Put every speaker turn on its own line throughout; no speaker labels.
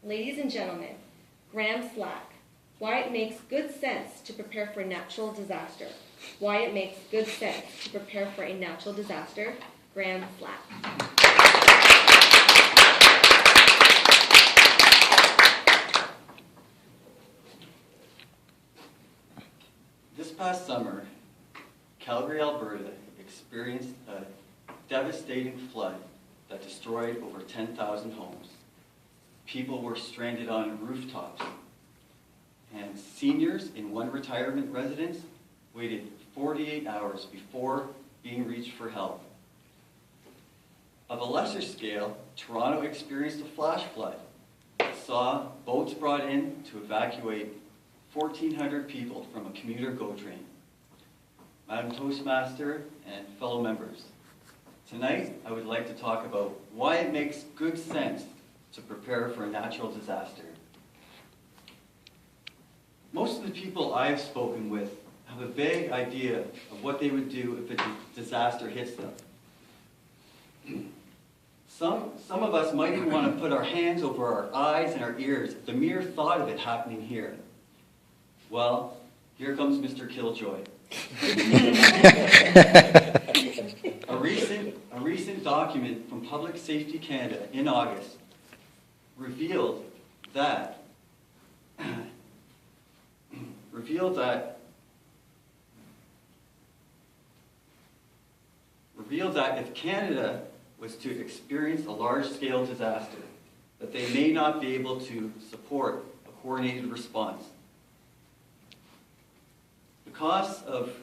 Ladies and gentlemen, Graham Slack, why it makes good sense to prepare for a natural disaster. Why it makes good sense to prepare for a natural disaster, Graham Slack.
This past summer, Calgary, Alberta experienced a devastating flood that destroyed over 10,000 homes. People were stranded on rooftops, and seniors in one retirement residence waited 48 hours before being reached for help. Of a lesser scale, Toronto experienced a flash flood that saw boats brought in to evacuate 1,400 people from a commuter GO train. Madam Toastmaster and fellow members, tonight I would like to talk about why it makes good sense to prepare for a natural disaster. Most of the people I have spoken with have a vague idea of what they would do if a disaster hits them. Some of us might even want to put our hands over our eyes and our ears at the mere thought of it happening here. Well, here comes Mr. Killjoy. A recent document from Public Safety Canada in August revealed that if Canada was to experience a large-scale disaster, that they may not be able to support a coordinated response. The costs of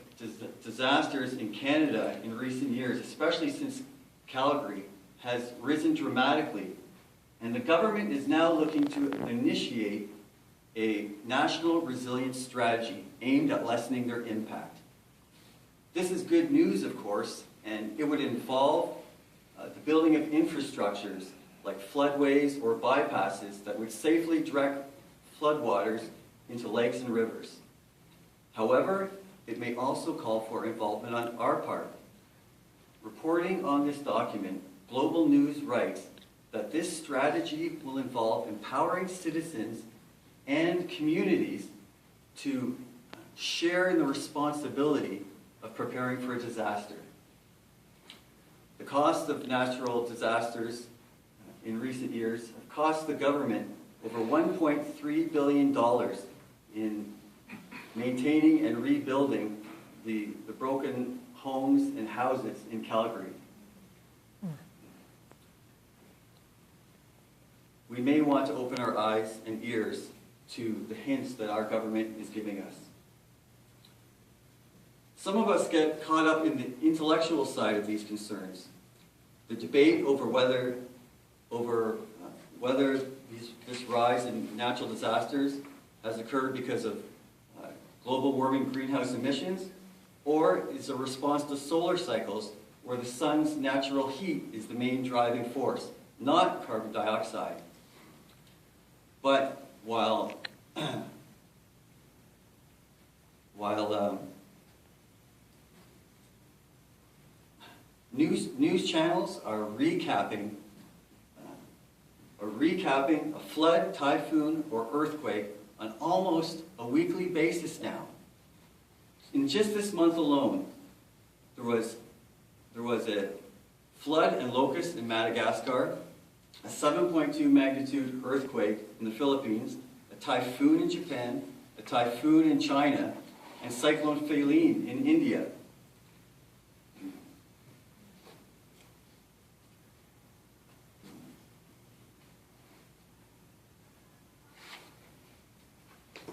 disasters in Canada in recent years, especially since Calgary, has risen dramatically, and the government is now looking to initiate a national resilience strategy aimed at lessening their impact. This is good news, of course, and it would involve the building of infrastructures like floodways or bypasses that would safely direct floodwaters into lakes and rivers. However, it may also call for involvement on our part. Reporting on this document, Global News writes that this strategy will involve empowering citizens and communities to share in the responsibility of preparing for a disaster. The cost of natural disasters in recent years have cost the government over $1.3 billion in maintaining and rebuilding the broken homes and houses in Calgary. We may want to open our eyes and ears to the hints that our government is giving us. Some of us get caught up in the intellectual side of these concerns. The debate over whether this rise in natural disasters has occurred because of global warming greenhouse emissions, or is a response to solar cycles where the sun's natural heat is the main driving force, not carbon dioxide. But while news channels are recapping a flood, typhoon, or earthquake on almost a weekly basis now. In just this month alone, there was a flood and locust in Madagascar, a 7.2 magnitude earthquake in the Philippines, a typhoon in Japan, a typhoon in China, and Cyclone Feline in India.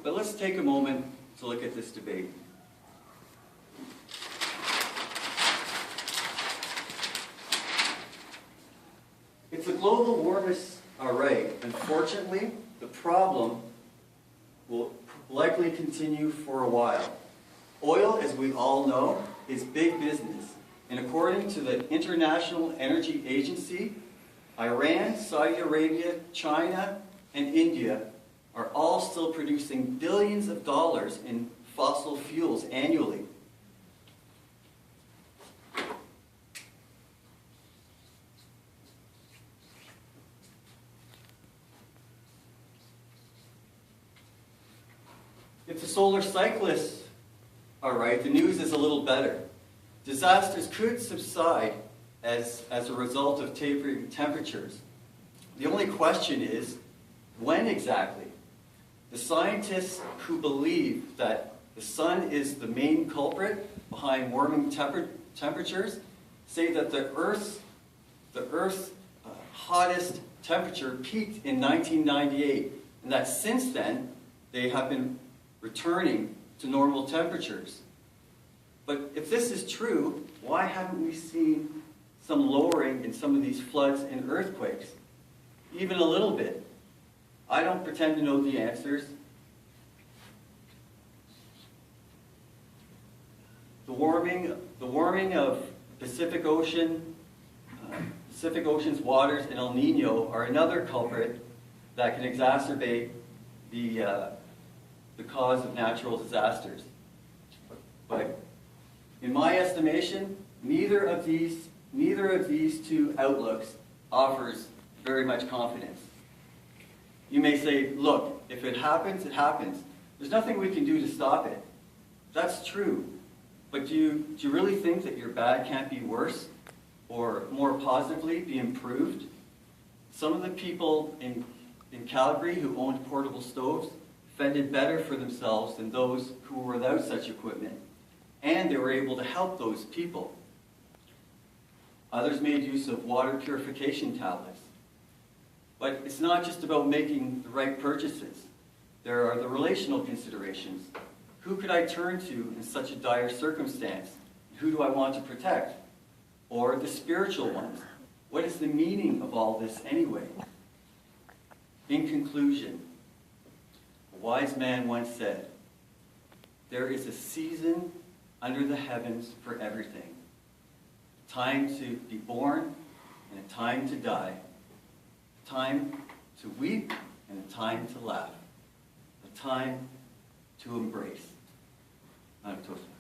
But let's take a moment to look at this debate. It's a global warmist, all right. Unfortunately, the problem will likely continue for a while. Oil, as we all know, is big business. And according to the International Energy Agency, Iran, Saudi Arabia, China, and India are all still producing billions of dollars in fossil fuels annually. If the solar cyclists are right, the news is a little better. Disasters could subside as a result of tapering temperatures. The only question is, when exactly? The scientists who believe that the sun is the main culprit behind warming temperatures say that the Earth's hottest temperature peaked in 1998, and that since then they have been returning to normal temperatures. But if this is true, why haven't we seen some lowering in some of these floods and earthquakes? Even a little bit. I don't pretend to know the answers. The warming of Pacific Ocean's waters and El Nino are another culprit that can exacerbate the cause of natural disasters. But in my estimation, neither of these two outlooks offers very much confidence. You may say, look, if it happens, it happens. There's nothing we can do to stop it. That's true. But do you really think that your bad can't be worse or more positively be improved? Some of the people in Calgary who owned portable stoves fended better for themselves than those who were without such equipment. And they were able to help those people. Others made use of water purification tablets. But it's not just about making the right purchases. There are the relational considerations. Who could I turn to in such a dire circumstance? Who do I want to protect? Or the spiritual ones. What is the meaning of all this anyway? In conclusion, a wise man once said, there is a season under the heavens for everything. A time to be born and a time to die. A time to weep and a time to laugh. A time to embrace. I'm a Toastmaster.